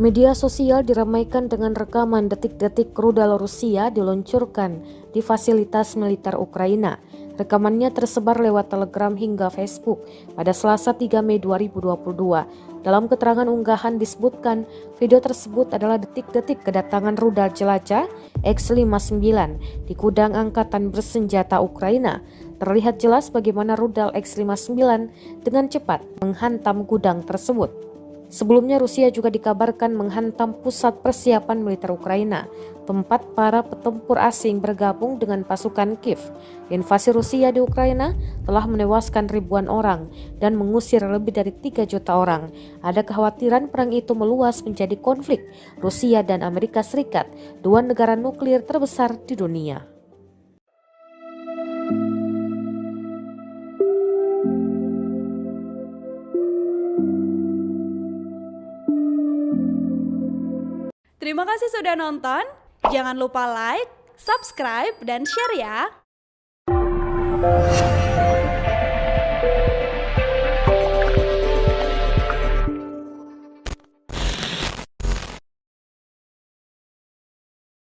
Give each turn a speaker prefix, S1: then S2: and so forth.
S1: Media sosial diramaikan dengan rekaman detik-detik rudal Rusia diluncurkan di fasilitas militer Ukraina. Rekamannya tersebar lewat Telegram hingga Facebook pada Selasa 3 Mei 2022. Dalam keterangan unggahan disebutkan, video tersebut adalah detik-detik kedatangan rudal jelajah X-59 di gudang angkatan bersenjata Ukraina. Terlihat jelas bagaimana rudal X-59 dengan cepat menghantam gudang tersebut. Sebelumnya Rusia juga dikabarkan menghantam pusat persiapan militer Ukraina, tempat para petempur asing bergabung dengan pasukan Kiev. Invasi Rusia di Ukraina telah menewaskan ribuan orang dan mengusir lebih dari 3 juta orang. Ada kekhawatiran perang itu meluas menjadi konflik Rusia dan Amerika Serikat, dua negara nuklir terbesar di dunia.
S2: Terima kasih sudah nonton. Jangan lupa like, subscribe, dan share ya.